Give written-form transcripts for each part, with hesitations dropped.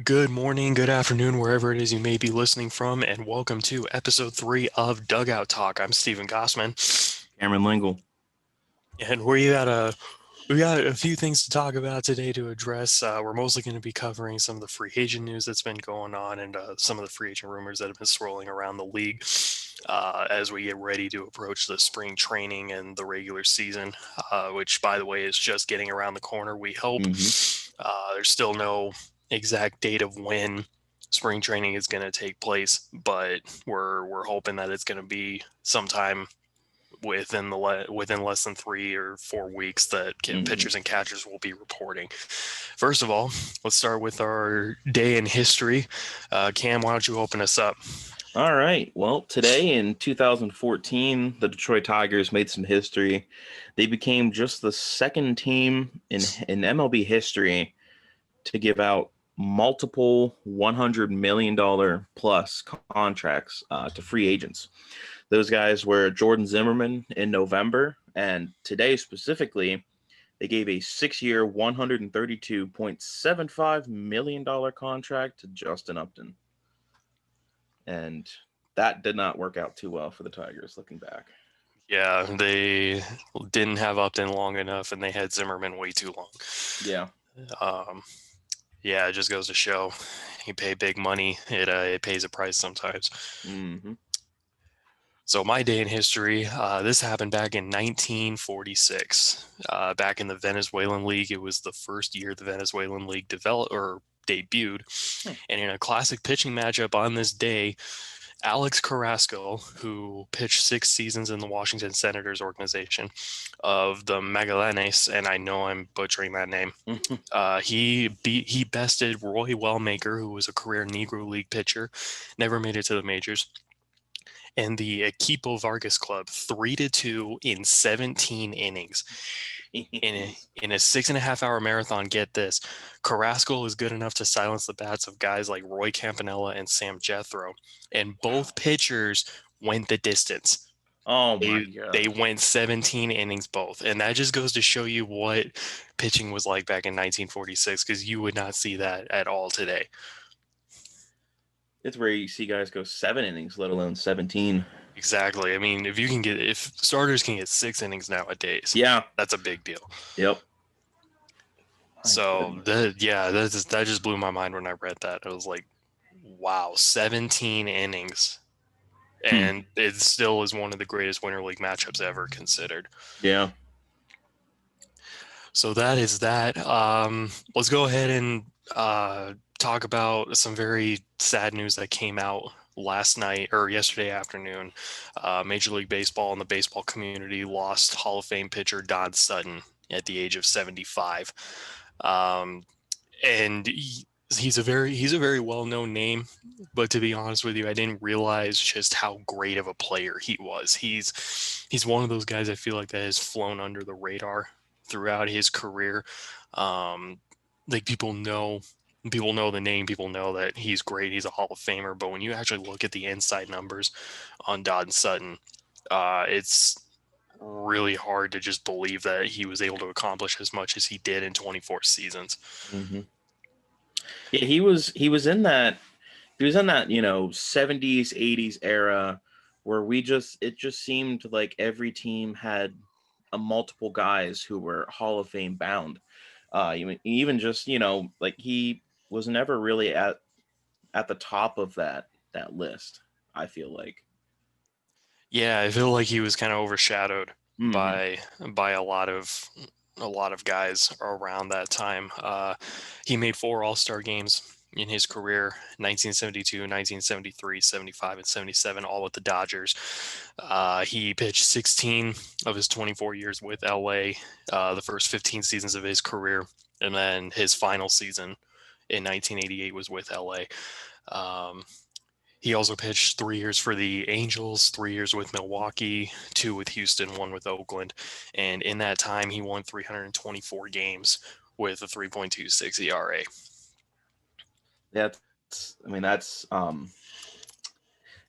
Good morning, good afternoon, wherever it is you may be listening from, and welcome to episode 3 of Dugout Talk. I'm Stephen Gossman, Cameron Lingle. and we got a few things to talk about today to address. We're mostly going to be covering some of the free agent news that's been going on and some of the free agent rumors that have been swirling around the league as we get ready to approach the spring training and the regular season, which, by the way, is just getting around the corner. We hope. Hmm. There's still no exact date of when spring training is going to take place, but we're hoping that it's going to be sometime within less than 3 or 4 weeks that Hmm. pitchers and catchers will be reporting. First of all, let's start with our day in history. Cam, why don't you open us up? All right. Well, today in 2014, the Detroit Tigers made some history. They became just the second team in MLB history to give out multiple $100 million plus contracts to free agents. Those guys were Jordan Zimmerman in November, and today specifically, they gave a 6-year, $132.75 million contract to Justin Upton. And that did not work out too well for the Tigers looking back. Yeah, they didn't have Upton long enough, and they had Zimmerman way too long. Yeah. Um, yeah, it just goes to show you pay big money, it pays a price sometimes. Hmm. So my day in history, this happened back in 1946. Back in the Venezuelan League, it was the first year the Venezuelan League developed or debuted. Hmm. And in a classic pitching matchup on this day, Alex Carrasco, who pitched 6 seasons in the Washington Senators organization of the Magallanes, and I know I'm butchering that name. He bested Roy Wellmaker, who was a career Negro League pitcher, never made it to the majors, and the Equipo Vargas Club 3-2 in 17 innings. In a 6.5 hour marathon, get this, Carrasco is good enough to silence the bats of guys like Roy Campanella and Sam Jethro, and both Wow. pitchers went the distance. Oh my They gosh. went 17 innings both, and that just goes to show you what pitching was like back in 1946, because you would not see that at all today. It's where you see guys go 7 innings, let alone 17. Exactly. I mean, if starters can get 6 innings nowadays, Yeah. that's a big deal. Yep. My So goodness. that just blew my mind when I read that. I was like, wow, 17 innings. Hmm. And it still is one of the greatest winter league matchups ever considered. Yeah. So that is that. Let's go ahead and talk about some very sad news that came out last night or yesterday afternoon. Major League Baseball and the baseball community lost Hall of Fame pitcher Don Sutton at the age of 75. Um, and he's a very well-known name, but to be honest with you, I didn't realize just how great of a player he was. He's one of those guys I feel like that has flown under the radar throughout his career. Um, like people know the name, people know that he's great, he's a Hall of Famer, but when you actually look at the inside numbers on Don Sutton, it's really hard to just believe that he was able to accomplish as much as he did in 24 seasons. Hmm. Yeah, he was in that 70s, 80s era where it just seemed like every team had a multiple guys who were Hall of Fame bound. Even just, like he was never really at the top of that list, I feel like. Yeah, I feel like he was kind of overshadowed Hmm. by a lot of guys around that time. He made 4 All-Star games in his career: 1972, 1973, 75, and 77, all with the Dodgers. He pitched 16 of his 24 years with LA, the first 15 seasons of his career, and then his final season in 1988 was with LA. Um, he also pitched 3 years for the Angels, 3 years with Milwaukee, 2 with Houston, 1 with Oakland. And in that time, he won 324 games with a 3.26 ERA. That's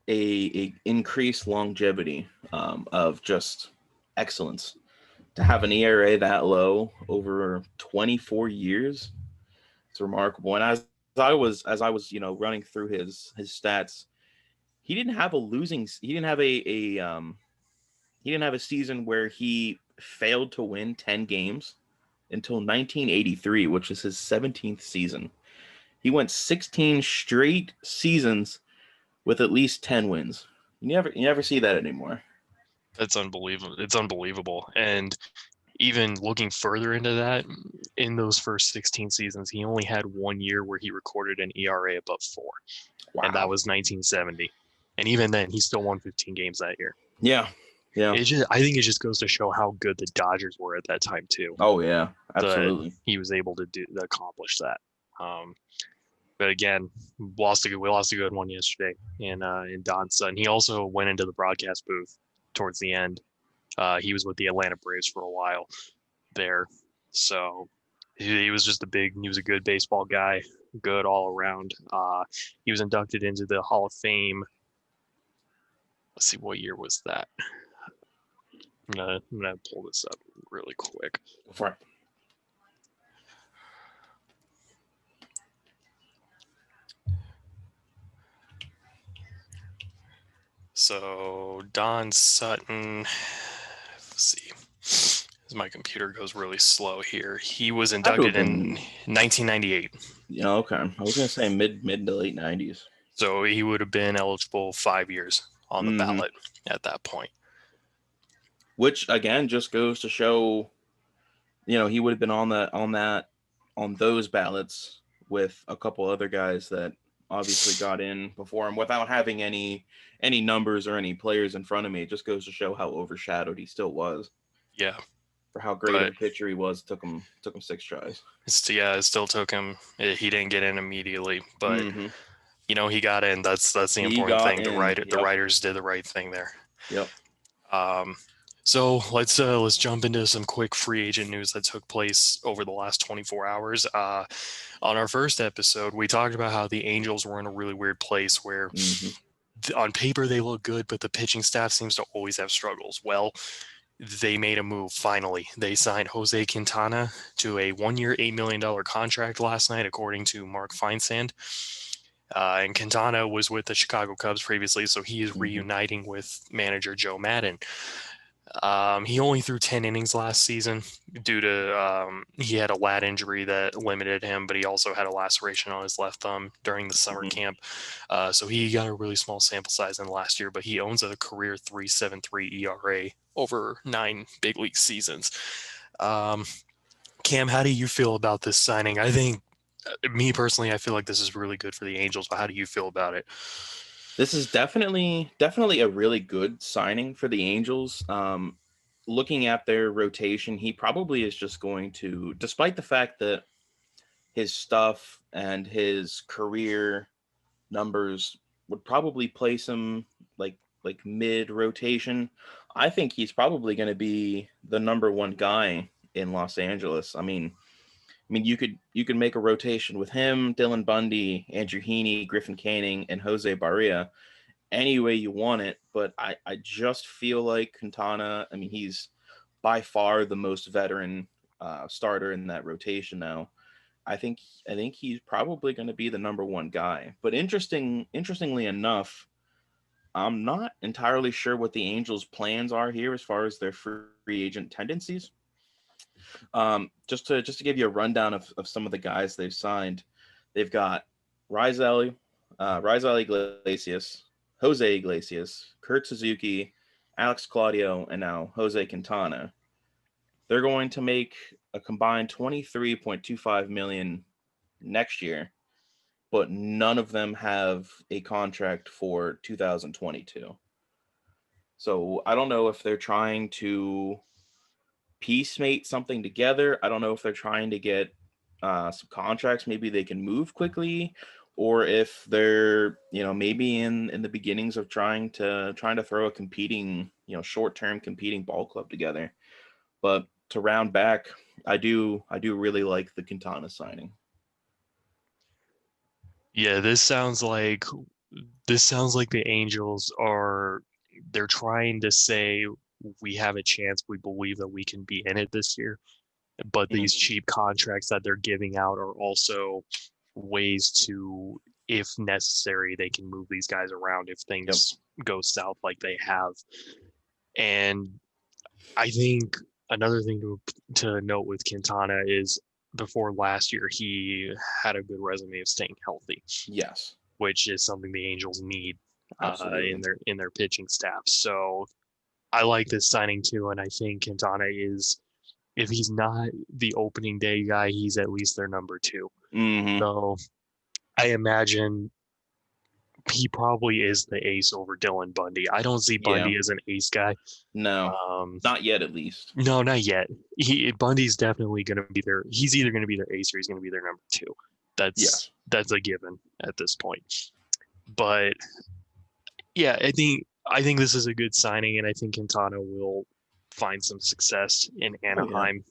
a increased longevity of just excellence. To have an ERA that low over 24 years, it's remarkable. And as I was running through his stats, he didn't have he didn't have a season where he failed to win 10 games until 1983, which is his 17th season. He went 16 straight seasons with at least 10 wins. You never see that anymore. That's unbelievable. It's unbelievable. And even looking further into that, in those first 16 seasons, he only had 1 year where he recorded an ERA above 4, and that Wow. was 1970. And even then, he still won 15 games that year. Yeah. Yeah. I think it just goes to show how good the Dodgers were at that time too. Oh yeah. That Absolutely. he was able to accomplish that. Um, but again, we lost a good one yesterday in Don Sutton. He also went into the broadcast booth towards the end. He was with the Atlanta Braves for a while there, so he was just he was a good baseball guy, good all around. He was inducted into the Hall of Fame. Let's see, what year was that? I'm gonna pull this up really quick. Right. So Don Sutton, let's see. My computer goes really slow here. He was Had to have inducted in been. 1998. Okay. I was gonna say mid to late '90s. So he would have been eligible 5 years on the Mm-hmm. ballot at that point. Which again just goes to show, he would have been on those ballots with a couple other guys that obviously got in before him without having any numbers or any players in front of me. It just goes to show how overshadowed he still was Yeah, for how great of but a pitcher he was. Took him 6 tries. it still took him. He didn't get in immediately, but Mm-hmm. he got in. That's the He important got thing. in. The Yep. writers did the right thing there. Yep. Um, so let's jump into some quick free agent news that took place over the last 24 hours. On our first episode, we talked about how the Angels were in a really weird place where Mm-hmm. on paper they look good, but the pitching staff seems to always have struggles. Well, they made a move finally. They signed Jose Quintana to a 1 year, $8 million contract last night, according to Mark Feinsand. And Quintana was with the Chicago Cubs previously, so he is Mm-hmm. reuniting with manager Joe Madden. He only threw 10 innings last season due to he had a lat injury that limited him, but he also had a laceration on his left thumb during the summer Mm-hmm. camp. So he got a really small sample size in last year, but he owns a career 3.73 ERA over 9 big league seasons. Um, Cam, how do you feel about this signing? I think, me personally, I feel like this is really good for the Angels, but how do you feel about it? This is definitely a really good signing for the Angels. Looking at their rotation, he probably is just going to, despite the fact that his stuff and his career numbers would probably place him like mid rotation. I think he's probably going to be the number one guy in Los Angeles. I mean, you could make a rotation with him, Dylan Bundy, Andrew Heaney, Griffin Canning, and Jose Barria any way you want it. But I just feel like Quintana. I mean, he's by far the most veteran starter in that rotation now. I think he's probably going to be the number one guy. But interestingly enough, I'm not entirely sure what the Angels' plans are here as far as their free agent tendencies. Just to give you a rundown of some of the guys they've signed, they've got Rizal, Rizal Iglesias, Jose Iglesias, Kurt Suzuki, Alex Claudio, and now Jose Quintana. They're going to make a combined 23.25 million next year, but none of them have a contract for 2022. So I don't know if they're trying to piecemate something together. I don't know if they're trying to get some contracts. Maybe they can move quickly, or if they're maybe in the beginnings of trying to throw a competing short term competing ball club together. But to round back, I do really like the Quintana signing. Yeah, this sounds like the Angels are they're trying to say we have a chance, we believe that we can be in it this year, but these Mhm. cheap contracts that they're giving out are also ways to, if necessary, they can move these guys around if Yep. things go south like they have. And I think another thing to note with Quintana is before last year, he had a good resume of staying healthy, Yes. which is something the Angels need Absolutely. in their pitching staff. So I like this signing too, and I think Quintana is, if he's not the opening day guy, he's at least their number two. Mm-hmm. So I imagine he probably is the ace over Dylan Bundy. I don't see Yeah. Bundy as an ace guy. No, Um, not yet, at least. no, not yet. Bundy's definitely going to be their. He's either going to be their ace or he's going to be their number two. Yes. That's a given at this point. But yeah, I think this is a good signing, and I think Quintana will find some success in Oh yeah. Anaheim.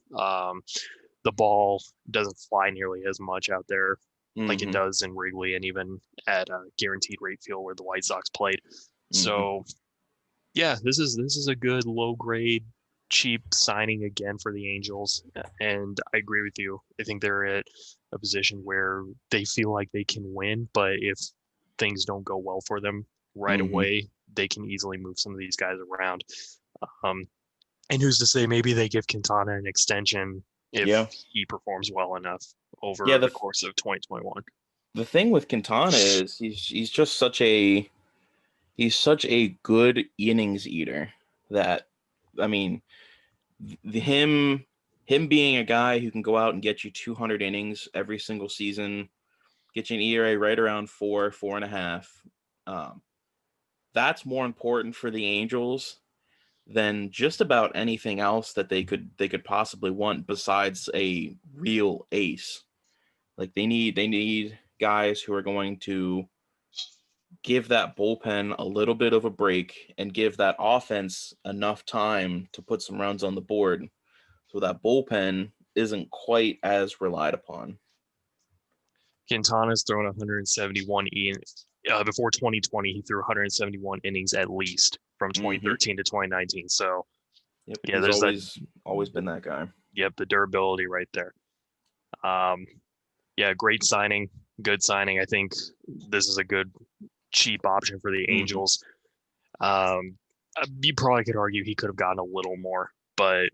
The ball doesn't fly nearly as much out there like it Mm-hmm. does in Wrigley and even at Guaranteed Rate Field where the White Sox played. Mm-hmm. So yeah, this is a good low grade, cheap signing again for the Angels, and I agree with you. I think they're at a position where they feel like they can win, but if things don't go well for them right Mm-hmm. away, they can easily move some of these guys around. Um, and who's to say maybe they give Quintana an extension if Yeah. he performs well enough Yeah. over the course of 2021. The thing with Quintana is he's just he's such a good innings eater that, I mean, him being a guy who can go out and get you 200 innings every single season, get you an ERA right around 4.5. Um, that's more important for the Angels than just about anything else that they could possibly want besides a real ace. Like they need guys who are going to give that bullpen a little bit of a break and give that offense enough time to put some runs on the board so that bullpen isn't quite as relied upon. Quintana's thrown 171 before 2020. He threw 171 innings at least from Mm-hmm. 2013 to 2019. So Yep, yeah, he's there's that. always been that guy. Yep, the durability right there. Um, yeah, great signing, good signing. I think this is a good cheap option for the Mm-hmm. Angels. You probably could argue he could have gotten a little more, but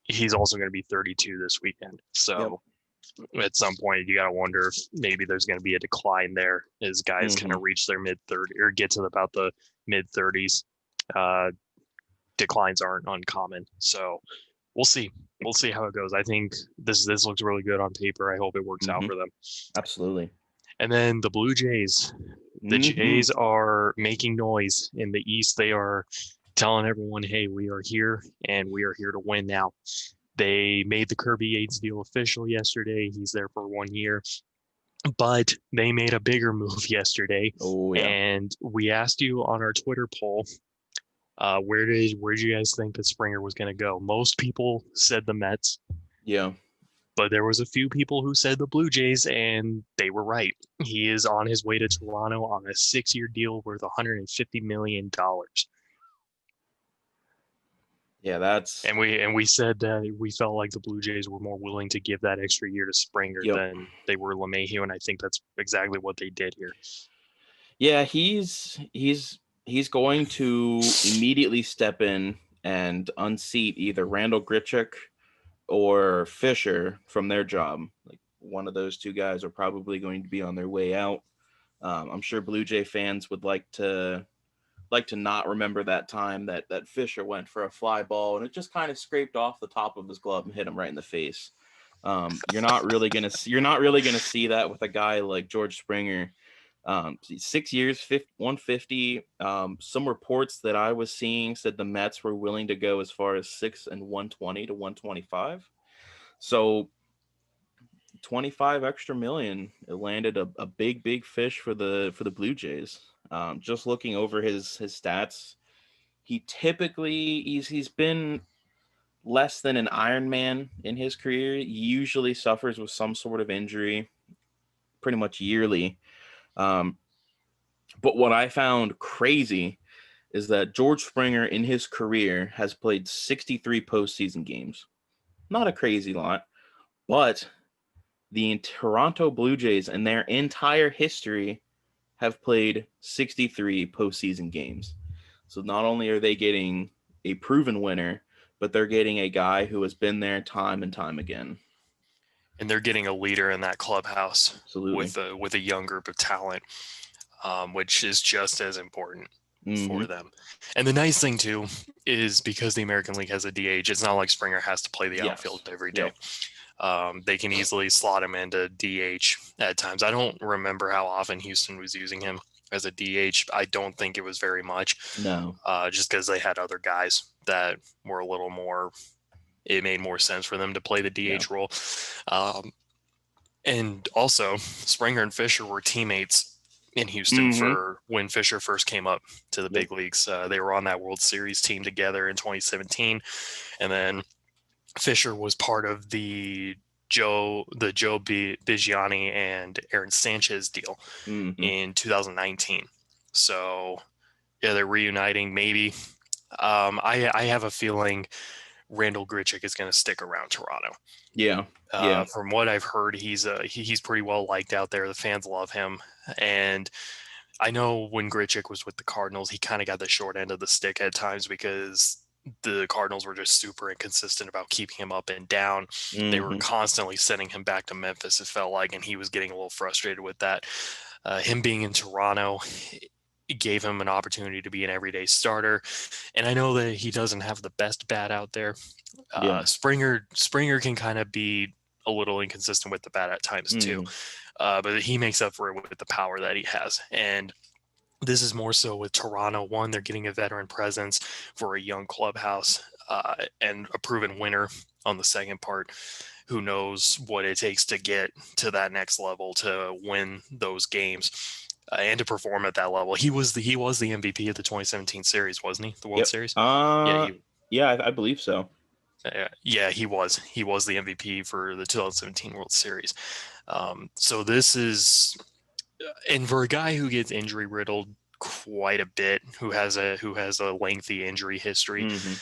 he's also going to be 32 this weekend. Yep. So at some point, you got to wonder if maybe there's going to be a decline there as guys kind Mm-hmm. of reach their mid 30 or get to about the mid 30s. Uh, Declines aren't uncommon. So we'll see. We'll see how it goes. I think this looks really good on paper. I hope it works out Mm-hmm. for them. Absolutely. And then the Blue Jays. The Mm-hmm. Jays are making noise in the East. They are telling everyone, "Hey, we are here, and we are here to win now." They made the Kirby Yates deal official yesterday. He's there for 1 year, but they made a bigger move yesterday. Oh yeah. And we asked you on our Twitter poll, where did you guys think that Springer was going to go? Most people said the Mets, Yeah. but there was a few people who said the Blue Jays, and they were right. He is on his way to Toronto on a 6-year deal worth $150 million. Yeah, that's And we said that we felt like the Blue Jays were more willing to give that extra year to Springer yep. than they were LeMahieu, and I think that's exactly what they did here. Yeah, he's going to immediately step in and unseat either Randall Grichuk or Fisher from their job. Like one of those two guys are probably going to be on their way out. I'm sure Blue Jay fans would like to not remember that time that Fisher went for a fly ball and it just kind of scraped off the top of his glove and hit him right in the face. You're not really gonna see that with a guy like George Springer. 6 years, 150. Some reports that I was seeing said the Mets were willing to go as far as 6 and 120 to 125. So 25 extra million. It landed a big fish for the Blue Jays. Just looking over his stats, he's been less than an Iron Man in his career. He usually suffers with some sort of injury, pretty much yearly. Um, but what I found crazy is that George Springer in his career has played 63 postseason games. Not a crazy lot, but The Toronto Blue Jays in their entire history have played 63 postseason games. So not only are they getting a proven winner, but they're getting a guy who has been there time and time again. And they're getting a leader in that clubhouse Absolutely. with a young group of talent, which is just as important Mm-hmm. for them. And the nice thing too is because the American League has a DH, it's not like Springer has to play the Yes. outfield every day. Yep. They can easily slot him into DH at times. I don't remember how often Houston was using him as a DH. I don't think it was very much, No. just because they had other guys that were a little more. It made more sense for them to play the Yeah. DH role. Um, and also, Springer and Fisher were teammates in Houston Mm-hmm. for when Fisher first came up to the Yep. big leagues. They were on that World Series team together in 2017, and then Fisher was part of the Joe Bigiani and Aaron Sanchez deal Mm-hmm. in 2019. So yeah, they're reuniting. Maybe I have a feeling Randall Grichuk is going to stick around Toronto. Yeah. Yeah. From what I've heard, he's pretty well liked out there. The fans love him, and I know when Grichuk was with the Cardinals, he kind of got the short end of the stick at times because the Cardinals were just super inconsistent about keeping him up and down. They were Mm-hmm. constantly sending him back to Memphis, it felt like, and he was getting a little frustrated with that. Him being in Toronto, it gave him an opportunity to be an everyday starter. And I know that he doesn't have the best bat out there. Yeah. Springer can kind of be a little inconsistent with the bat at times too, Mm-hmm. but he makes up for it with the power that he has. And this is more so with Toronto. One, they're getting a veteran presence for a young clubhouse, and a proven winner on the second part who knows what it takes to get to that next level to win those games. And to perform at that level, he was the MVP of the 2017 series, wasn't he? The World Yep. Series. Yeah, Yeah, I believe so. yeah, he was the MVP for the 2017 World Series. So this is, and for a guy who gets injury riddled quite a bit, who has a lengthy injury history, Mm-hmm.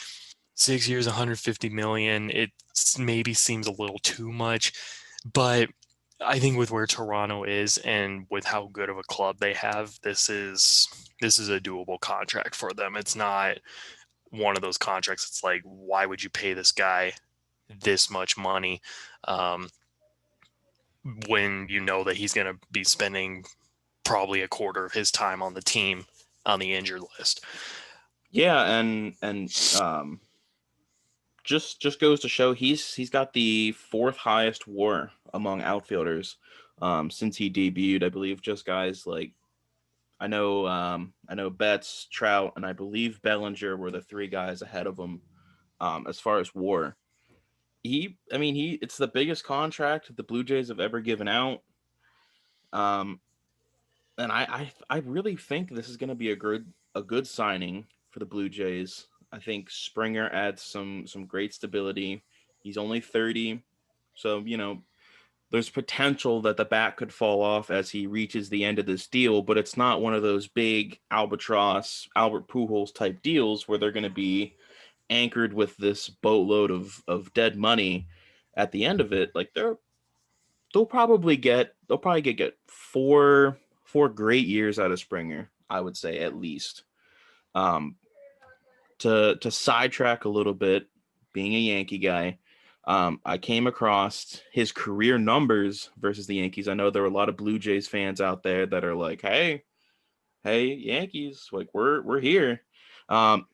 6 years, 150 million, it maybe seems a little too much, but I think with where Toronto is and with how good of a club they have, this is a doable contract for them. It's not one of those contracts. It's like, why would you pay this guy this much money um, when you know that he's going to be spending probably a quarter of his time on the team on the injured list? Yeah, and just goes to show he's got the fourth highest WAR among outfielders since he debuted. I believe just guys like I know Betts, Trout, and I believe Bellinger were the three guys ahead of him as far as WAR. He it's the biggest contract the Blue Jays have ever given out. Um, and I really think this is going to be a good signing for the Blue Jays. I think Springer adds some great stability. He's only 30, so there's potential that the bat could fall off as he reaches the end of this deal, but it's not one of those big albatross Albert Pujols type deals where they're going to be anchored with this boatload of dead money at the end of it. Like they'll probably get four great years out of Springer, I would say at least. Um, to sidetrack a little bit, being a Yankee guy, I came across his career numbers versus the Yankees. I know there are a lot of Blue Jays fans out there that are like, hey, Yankees, like we're here. Um,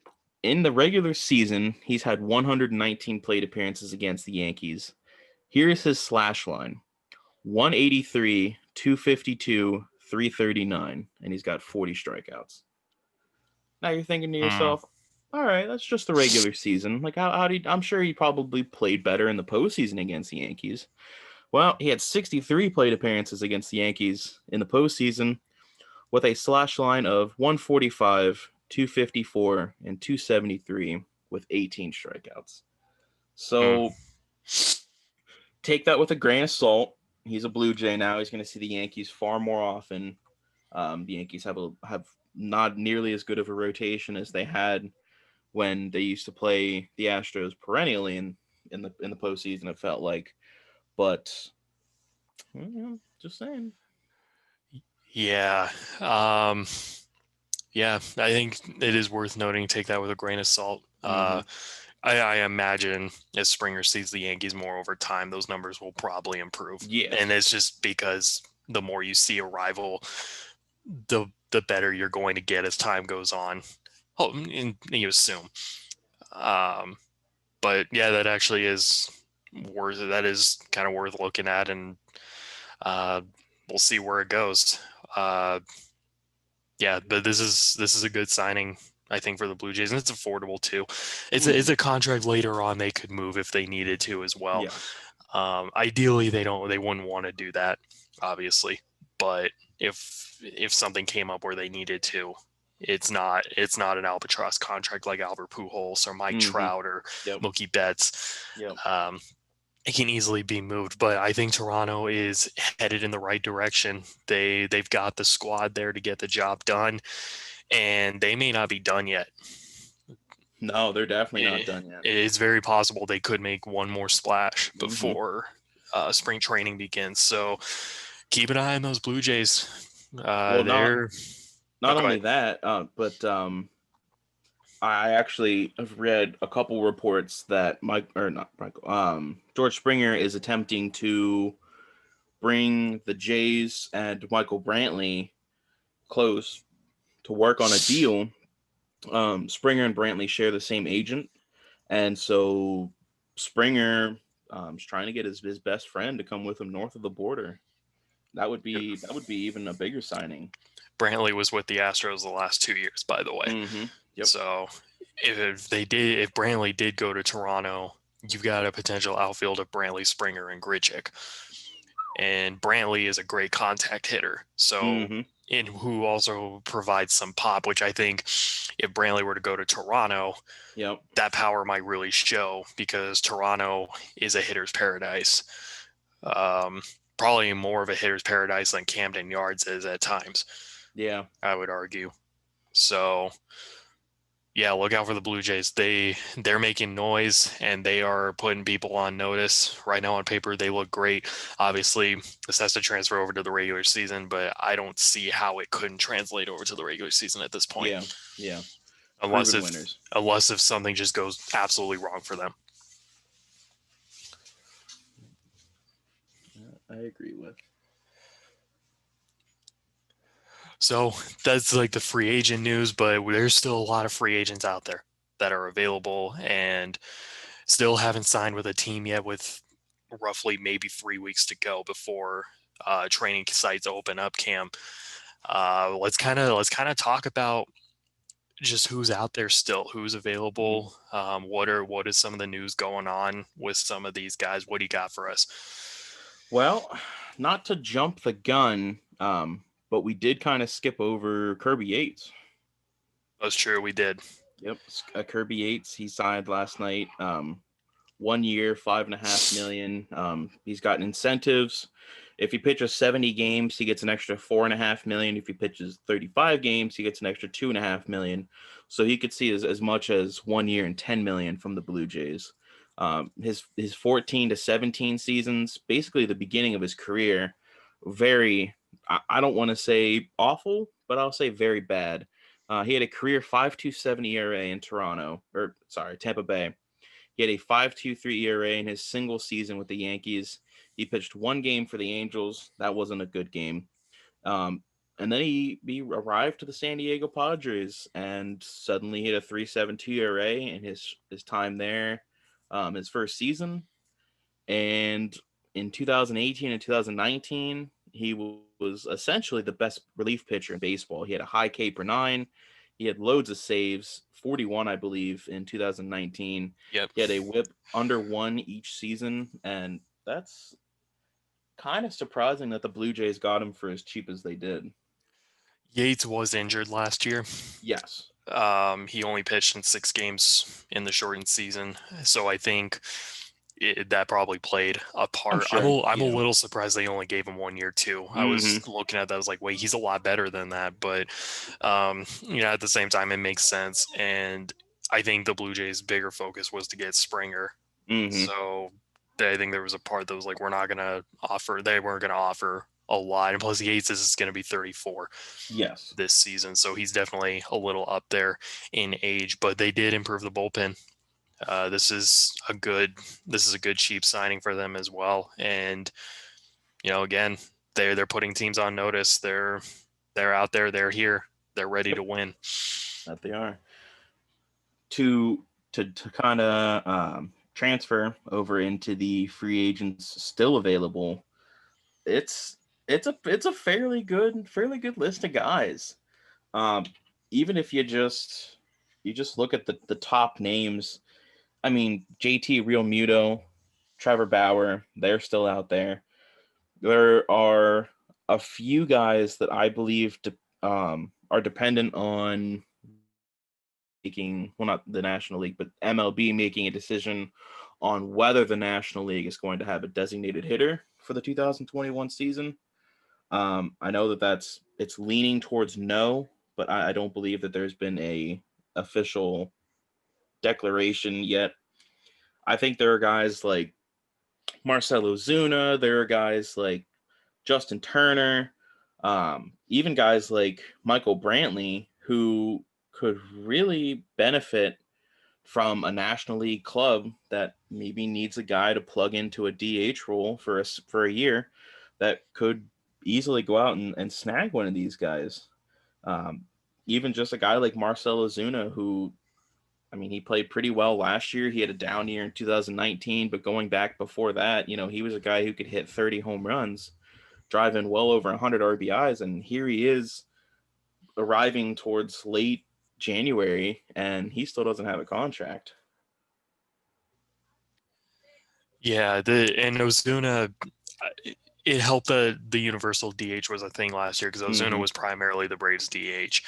in the regular season, he's had 119 plate appearances against the Yankees. Here's his slash line: 183, 252, 339, and he's got 40 strikeouts. Now you're thinking to Hmm. yourself, all right, that's just the regular season. Like, how do you, I'm sure he probably played better in the postseason against the Yankees. Well, he had 63 plate appearances against the Yankees in the postseason with a slash line of 145, 254, and 273 with 18 strikeouts. Hmm. So take that with a grain of salt. He's a Blue Jay now. He's going to see the Yankees far more often. The Yankees have not nearly as good of a rotation as they had when they used to play the Astros perennially in the postseason. It felt like, but Just saying. Yeah. Um, yeah, I think it is worth noting, take that with a grain of salt. Hmm. I imagine as Springer sees the Yankees more over time, those numbers will probably improve. And Yes. it's just because the more you see a rival, the better you're going to get as time goes on. Oh, and you assume. Um, but yeah, that actually is that is kind of worth looking at, and uh, we'll see where it goes. Uh, yeah, but this is a good signing, I think, for the Blue Jays, and it's affordable too. It's Hmm. a contract later on they could move if they needed to as well. Yes. Ideally, they wouldn't want to do that, obviously, but if something came up where they needed to, it's not an albatross contract like Albert Pujols or Mike Hmm. Trout or Yep. Mookie Betts. Yep. Um, it can easily be moved, but I think Toronto is headed in the right direction. They've got the squad there to get the job done, and they may not be done yet. No, they're definitely not It done yet. is very possible they could make one more splash Hmm. before spring training begins. So keep an eye on those Blue Jays. Well, not They're oh, not go only ahead. that, but I actually have read a couple reports that Mike or not Michael, George Springer is attempting to bring the Jays and Michael Brantley close to work on a deal. Springer and Brantley share the same agent, and so Springer is trying to get his best friend to come with him north of the border. That would be even a bigger signing. Brantley was with the Astros the last 2 years, by the way. Mm-hmm. Yep. So if Brantley did go to Toronto, you've got a potential outfield of Brantley, Springer, and Grichuk. And Brantley is a great contact hitter. So, Mm-hmm. and who also provides some pop, which I think if Brantley were to go to Toronto, Yep. that power might really show because Toronto is a hitter's paradise. Um, Probably more of a hitter's paradise than Camden Yards is at times, Yeah. I would argue. So, yeah, look out for the Blue Jays. They're making noise and they are putting people on notice. Right now on paper, they look great. Obviously, this has to transfer over to the regular season, but I don't see how it couldn't translate over to the regular season at this point. Yeah. Yeah. Unless Proven if winners. unless if something just goes absolutely wrong for them. Yeah, I agree with. So that's like the free agent news, but there's still a lot of free agents out there that are available and still haven't signed with a team yet, with roughly maybe 3 weeks to go before training sites open up. Cam, let's kind of talk about just who's out there still, who's Mm. available. What is some of the news going on with some of these guys? What do you got for us? Well, not to jump the gun, but we did kind of skip over Kirby Yates. That's true. We did. Yep, Kirby Yates. He signed last night. 1 year, 5.5 million. He's got incentives. If he pitches 70 games, he gets an extra 4.5 million. If he pitches 35 games, he gets an extra 2.5 million. So he could see as much as 1 year and 10 million from the Blue Jays. His 14 to 17 seasons, basically the beginning of his career, very, I don't want to say awful, but I'll say very bad. He had a career 5.27 ERA in Toronto, or sorry, Tampa Bay. He had a 5.23 ERA in his single season with the Yankees. He pitched one game for the Angels. That wasn't a good game. Um, and then he arrived to the San Diego Padres and suddenly hit a 3.72 ERA in his time there, his first season. And in 2018 and 2019, he was essentially the best relief pitcher in baseball. He had a high K per nine. He had loads of saves, 41, I believe, in 2019. Yep. He had a whip under one each season. And that's kind of surprising that the Blue Jays got him for as cheap as they did. Yates was injured last year. Yes. He only pitched in 6 games in the shortened season, so I think that probably played a I'm part. sure. I'm a Yeah. little surprised they only gave him 1 year too. I was Mm-hmm. looking at that, I was like, wait, he's a lot better than that. But at the same time, it makes sense. And I think the Blue Jays' bigger focus was to get Springer. Mm-hmm. So I think there was a part that was like, they weren't going to offer a lot. And plus, Yates is going to be 34 Yes. this season. So he's definitely a little up there in age, but they did improve the bullpen. Uh, this is a good, this is a good cheap signing for them as well. And, again, they're putting teams on notice. They're out there, they're here, they're ready Yep. to win. That they are. To kind of transfer over into the free agents still available, it's it's a fairly good list of guys. Um, Even if you just look at the top names, I mean JT Real Muto, Trevor Bauer, they're still out there. There are a few guys that I believe are dependent on making, well, not the National League, but MLB making a decision on whether the National League is going to have a designated hitter for the 2021 season. I know it's leaning towards no, but I don't believe that there's been a official declaration yet. I think there are guys like Marcell Ozuna, there are guys like Justin Turner, even guys like Michael Brantley who could really benefit from a National League club that maybe needs a guy to plug into a DH role for a year that could easily go out and snag one of these guys. Um, Even just a guy like Marcell Ozuna, who, I mean, he played pretty well last year. He had a down year in 2019, but going back before that, he was a guy who could hit 30 home runs, driving well over 100 RBIs, and here he is arriving towards late January, and he still doesn't have a contract. Yeah, and Ozuna, it helped the universal DH was a thing last year because Ozuna Hmm. was primarily the Braves DH.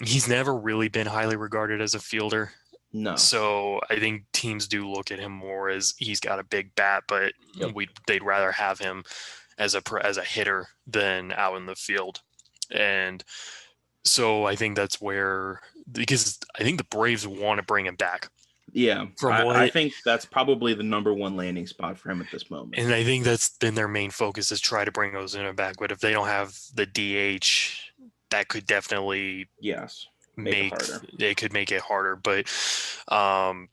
He's never really been highly regarded as a fielder. No. So I think teams do look at him more as he's got a big bat, but Yep. they'd rather have him as a hitter than out in the field. And so I think that's where, because I think the Braves want to bring him back. Yeah. From I what think that's probably the number one landing spot for him at this moment. And I think that's been their main focus is try to bring Ozuna back. But if they don't have the DH, that could definitely Yes. Make it make harder. it could make it harder. But um,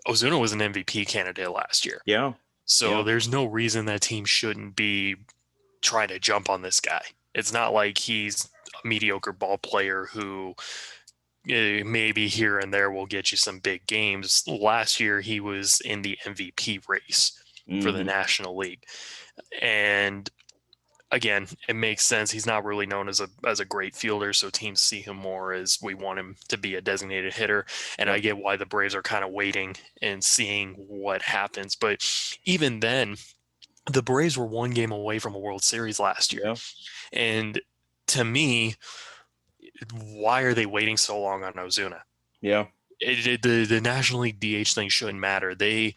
Ozuna was an MVP candidate last year, Yeah. so Yeah. there's no reason that team shouldn't be trying to jump on this guy. It's not like he's a mediocre ball player who maybe here and there will get you some big games. Last year, he was in the MVP race for the Hmm. National League. And again, it makes sense. He's not really known as a great fielder, so teams see him more as we want him to be a designated hitter. And I Yep. get why the Braves are kind of waiting and seeing what happens. But even then, the Braves were one game away from a World Series last year. Yeah. And to me, why are they waiting so long on Ozuna? Yeah. The National League DH thing shouldn't matter. The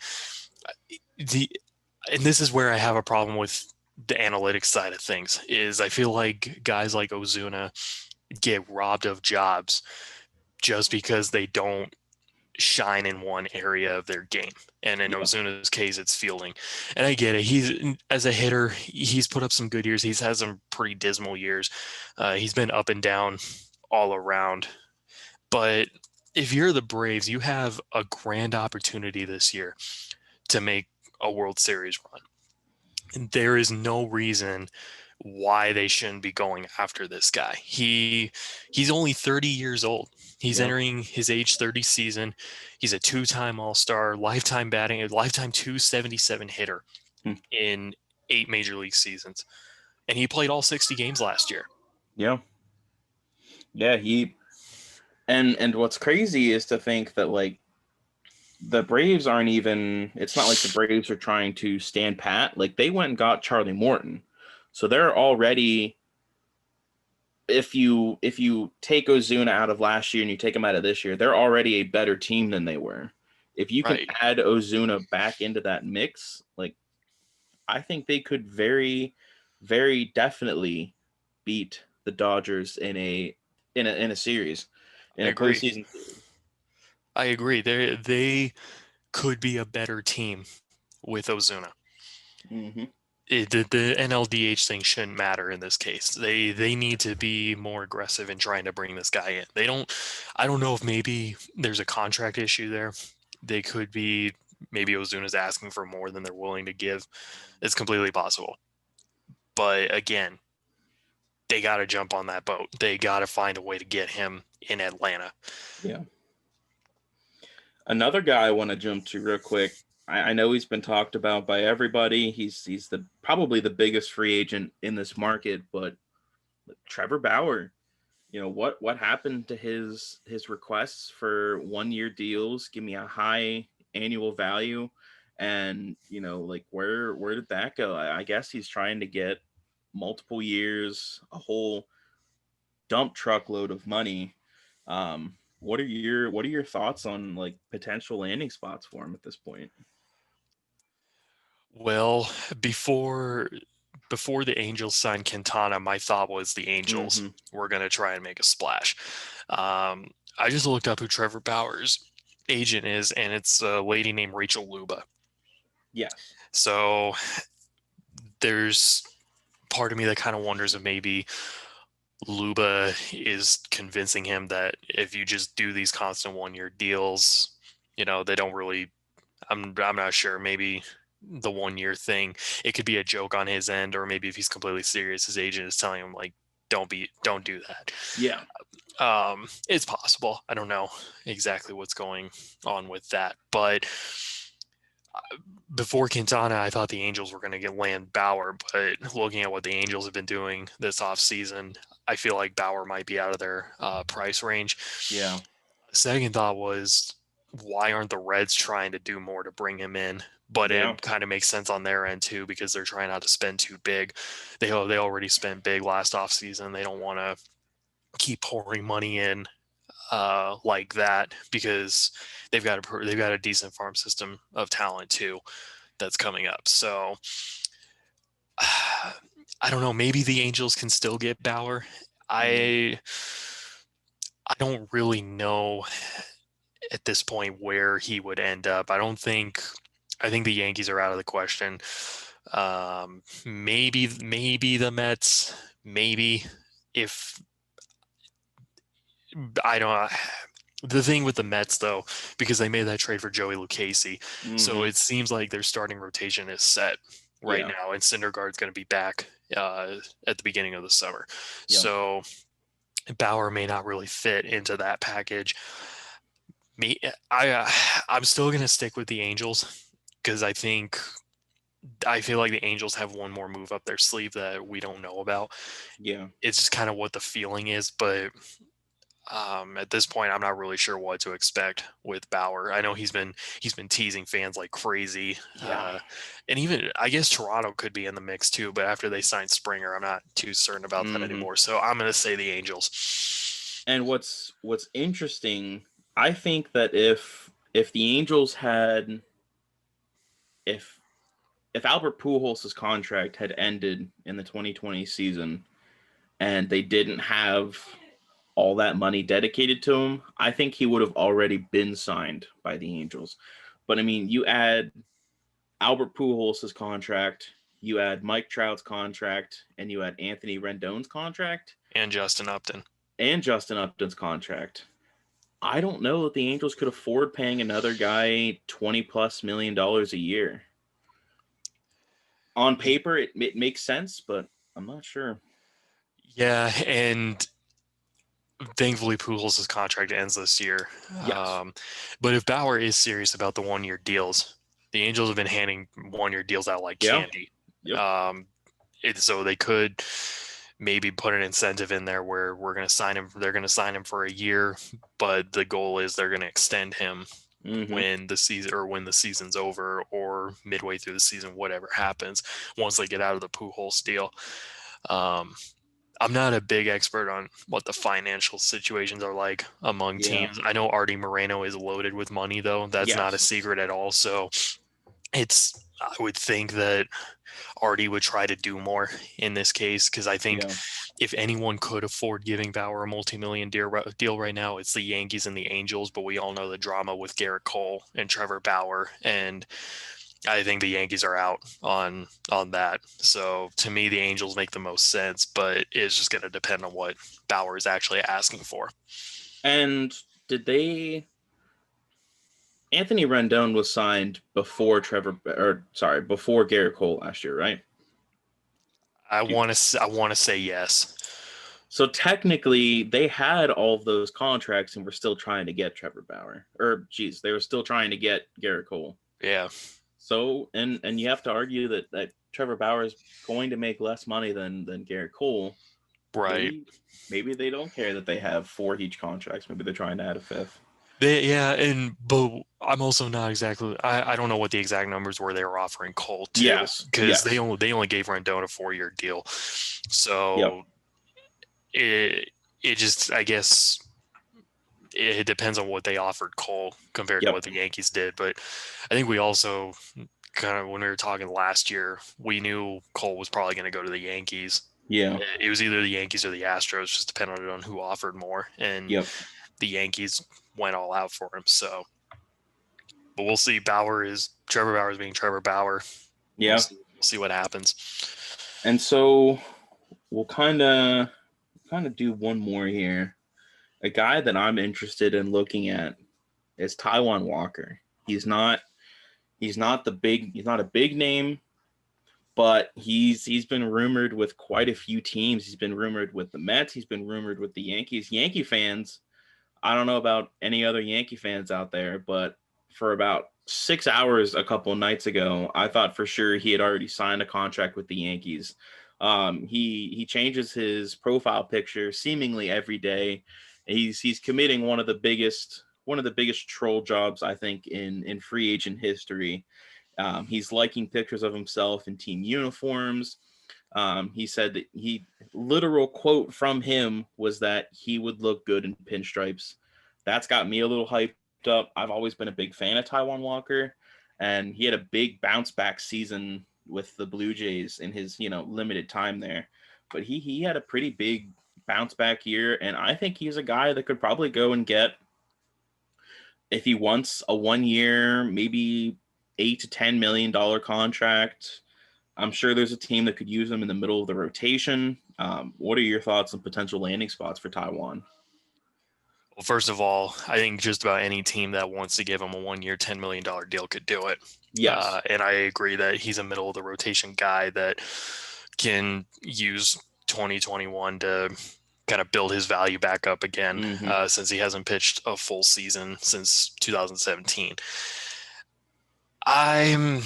and this is where I have a problem with the analytics side of things is I feel like guys like Ozuna get robbed of jobs just because they don't shine in one area of their game. And in Yeah. Ozuna's case, it's fielding. And I get it. He's as a hitter, he's put up some good years. He's had some pretty dismal years. He's been up and down all around. But if you're the Braves, you have a grand opportunity this year to make a World Series run. And there is no reason why they shouldn't be going after this guy. He's only 30 years old. He's Yeah. entering his age 30 season. He's a two-time All-Star, lifetime batting, lifetime 277 hitter Hmm. in 8 major league seasons. And he played all 60 games last year. Yeah. Yeah. And what's crazy is to think that, like, the Braves aren't even, it's not like the Braves are trying to stand pat. Like, they went and got Charlie Morton. So they're already, if you take Ozuna out of last year and you take him out of this year, they're already a better team than they were. If you can Right. add Ozuna back into that mix, like, I think they could very, very definitely beat the Dodgers in a series, I in a agree. postseason series. I agree. They could be a better team. with Ozuna. Hmm. The NLDH thing shouldn't matter in this case. They need to be more aggressive in trying to bring this guy in. They don't. I don't know if maybe there's a contract issue there. They could be maybe Ozuna's asking for more than they're willing to give. It's completely possible. But again, they got to jump on that boat. They got to find a way to get him in Atlanta. Yeah. Another guy I want to jump to real quick. I know he's been talked about by everybody. He's the probably the biggest free agent in this market, but Trevor Bauer. What happened to his requests for 1 year deals? Give me a high annual value, and like where did that go? I guess he's trying to get multiple years, a whole dump truckload of money. What are your thoughts on like potential landing spots for him at this point? Well, before before the Angels signed Quintana, my thought was the Angels Mm-hmm. were going to try and make a splash. I just looked up who Trevor Bauer's agent is, and it's a lady named Rachel Luba. Yes. So there's part of me that kind of wonders if maybe Luba is convincing him that if you just do these constant 1 year deals, they don't really. I'm not sure. Maybe the 1 year thing, it could be a joke on his end, or maybe if he's completely serious, his agent is telling him like, don't do that. Yeah. It's possible. I don't know exactly what's going on with that, but before Quintana, I thought the Angels were going to get land Bauer, but looking at what the Angels have been doing this offseason, I feel like Bauer might be out of their price range. Yeah. The second thought was, why aren't the Reds trying to do more to bring him in? But Yeah. it kind of makes sense on their end too, because they're trying not to spend too big. They already spent big last offseason. They don't want to keep pouring money in like that, because they've got a decent farm system of talent too that's coming up. So I don't know. Maybe the Angels can still get Bauer. Mm. I I don't really know at this point where he would end up. I think the Yankees are out of the question. Maybe the Mets. Maybe if I don't. The thing with the Mets, though, because they made that trade for Joey Lucchesi, so Mm-hmm. it seems like their starting rotation is set right Yeah. now, and Syndergaard's going to be back at the beginning of the summer. Yeah. So Bauer may not really fit into that package. Me, I'm still going to stick with the Angels because I feel like the Angels have one more move up their sleeve that we don't know about. Yeah. It's just kind of what the feeling is, but at this point, I'm not really sure what to expect with Bauer. I know he's been teasing fans like crazy, Yeah. and even I guess Toronto could be in the mix too. But after they signed Springer, I'm not too certain about that Mm-hmm. anymore. So I'm going to say the Angels. And what's interesting, I think that if the Angels had if if Albert Pujols' contract had ended in the 2020 season and they didn't have all that money dedicated to him, I think he would have already been signed by the Angels. But I mean, you add Albert Pujols' contract, you add Mike Trout's contract, and you add Anthony Rendon's contract And Justin Upton. and Justin Upton's contract. I don't know that the Angels could afford paying another guy $20+ million a year. On paper, it makes sense, but I'm not sure. Yeah, and thankfully Pujols' contract ends this year. Yes. But if Bauer is serious about the 1 year deals, the Angels have been handing 1 year deals out like Yeah. candy. Yep. Um, so they could maybe put an incentive in there where we're going to sign him. They're going to sign him for a year, but the goal is they're going to extend him Mm-hmm. when the season's over or midway through the season, whatever happens once they get out of the Pujols deal. Um, I'm not a big expert on what the financial situations are like among Yeah. teams. I know Artie Moreno is loaded with money, though. That's not a Yes. secret at all. So I would think that Artie would try to do more in this case, because I think Yeah. if anyone could afford giving Bauer a multi-million deal right now, it's the Yankees and the Angels. But we all know the drama with Garrett Cole and Trevor Bauer, and I think the Yankees are out on that. So to me, the Angels make the most sense, but it's just going to depend on what Bauer is actually asking for. And did they? Anthony Rendon was signed before before Garrett Cole last year, right? I want to say yes. So technically, they had all of those contracts and were still trying to get Trevor Bauer. Or, geez, they were still trying to get Garrett Cole. Yeah, So, and you have to argue that Trevor Bauer is going to make less money than Garrett Cole. right. Maybe they don't care that they have four each contracts. Maybe they're trying to add a fifth. Yeah, and but I'm also not exactly. I don't know what the exact numbers were they were offering Cole too, Yes. because Yes. they only gave Rendon a 4-year deal. Yep. So it just, I guess it depends on what they offered Cole compared to Yep. what the Yankees did. But I think we also kind of, when we were talking last year, we knew Cole was probably going to go to the Yankees. Yeah. It was either the Yankees or the Astros, just depending on who offered more. And Yep. the Yankees went all out for him. So, but we'll see. Trevor Bauer is being Trevor Bauer. Yeah. We'll see what happens. And so we'll kind of do one more here. A guy that I'm interested in looking at is Taijuan Walker. He's not a big name, but he's been rumored with quite a few teams. He's been rumored with the Mets, he's been rumored with the Yankees. Yankee fans, I don't know about any other Yankee fans out there, but for about 6 hours a couple nights ago, I thought for sure he had already signed a contract with the Yankees. He changes his profile picture seemingly every day. He's committing one of the biggest troll jobs I think in free agent history. He's liking pictures of himself in team uniforms. He said that literal quote from him was that he would look good in pinstripes. That's got me a little hyped up. I've always been a big fan of Taijuan Walker, and he had a big bounce back season with the Blue Jays in his limited time there. But he had a pretty big bounce back year, and I think he's a guy that could probably go and get, if he wants a 1 year, maybe $8 to $10 million contract. I'm sure there's a team that could use him in the middle of the rotation. What are your thoughts on potential landing spots for Taijuan? Well, first of all, I think just about any team that wants to give him a 1 year, $10 million deal could do it. Yes. And I agree that he's a middle of the rotation guy that can use 2021 to kind of build his value back up again, Mm-hmm. since he hasn't pitched a full season since 2017. I'm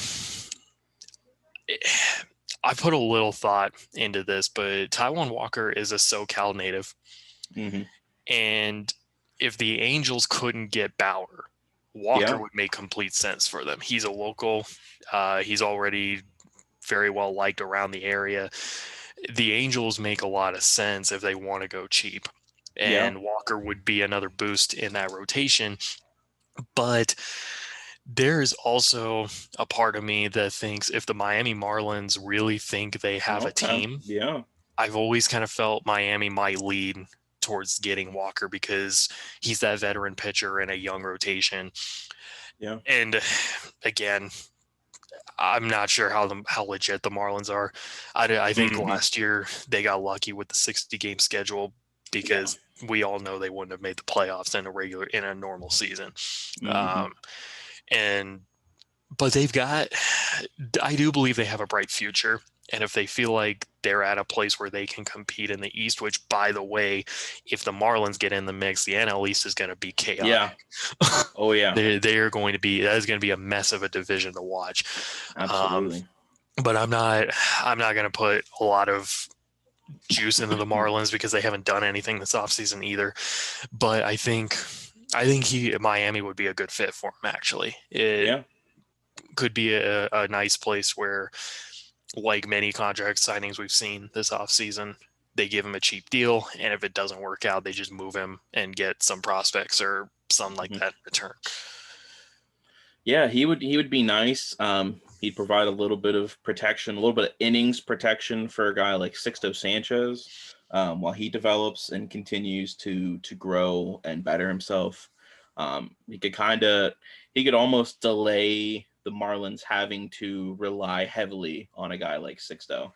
I put a little thought into this, but Taijuan Walker is a SoCal native. Mm-hmm. And if the Angels couldn't get Bauer, Walker Yeah. would make complete sense for them. He's a local. He's already very well liked around the area. The Angels make a lot of sense if they want to go cheap. Yeah. And Walker would be another boost in that rotation. But there is also a part of me that thinks if the Miami Marlins really think they have a Okay. team, Yeah. I've always kind of felt Miami might lead towards getting Walker because he's that veteran pitcher in a young rotation. Yeah. And again, I'm not sure how legit the Marlins are. I think Mm-hmm. last year they got lucky with the 60-game schedule Yeah. because we all know they wouldn't have made the playoffs in a normal season. Mm-hmm. Um, and but I do believe they have a bright future. And if they feel like they're at a place where they can compete in the East, which, by the way, if the Marlins get in the mix, the NL East is going to be Yeah. chaotic. Oh yeah. They are going to be, that is going to be a mess of a division to watch. Um, Absolutely. but I'm not going to put a lot of juice into the Marlins because they haven't done anything this offseason either. But I think Miami would be a good fit for him. Actually, it Yeah. could be a nice place where, like many contract signings we've seen this offseason, they give him a cheap deal, and if it doesn't work out, they just move him and get some prospects or something like Mm-hmm. that in return. Yeah, he would be nice. He'd provide a little bit of protection, a little bit of innings protection for a guy like Sixto Sanchez, while he develops and continues to grow and better himself. He could almost delay the Marlins having to rely heavily on a guy like Sixto.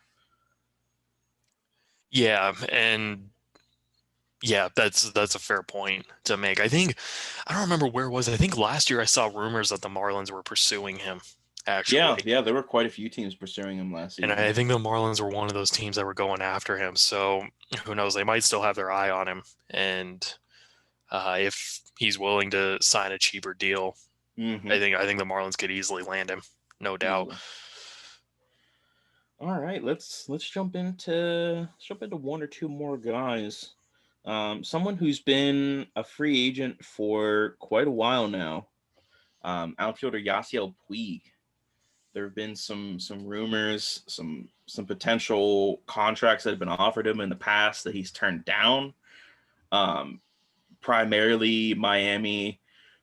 Yeah, and yeah, that's a fair point to make. I don't remember where it was. I think last year I saw rumors that the Marlins were pursuing him, Yeah, actually. yeah, there were quite a few teams pursuing him last And season. I think the Marlins were one of those teams that were going after him. So who knows? They might still have their eye on him. And if he's willing to sign a cheaper deal, Mm-hmm. I think the Marlins could easily land him, no doubt. Easily. All right, let's jump into one or two more guys. Someone who's been a free agent for quite a while now. Outfielder Yasiel Puig. There have been some rumors, some potential contracts that have been offered him in the past that he's turned down. Um, Primarily Miami,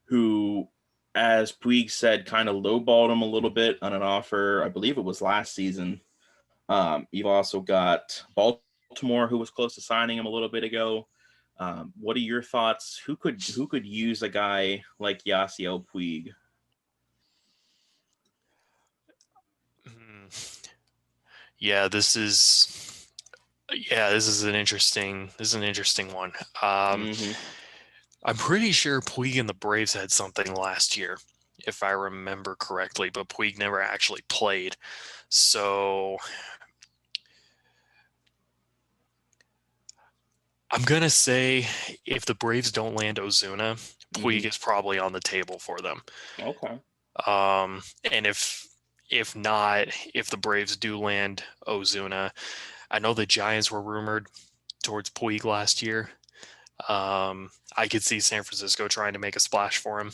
who, as Puig said, kind of lowballed him a little bit on an offer. I believe it was last season. You've also got Baltimore, who was close to signing him a little bit ago. What are your thoughts? Who could use a guy like Yasiel Puig? Hmm. Yeah, this is an interesting one. Mm-hmm. I'm pretty sure Puig and the Braves had something last year, if I remember correctly, but Puig never actually played. So I'm gonna say if the Braves don't land Ozuna, Mm-hmm. Puig is probably on the table for them. Okay. And if not, if the Braves do land Ozuna, I know the Giants were rumored towards Puig last year. I could see San Francisco trying to make a splash for him.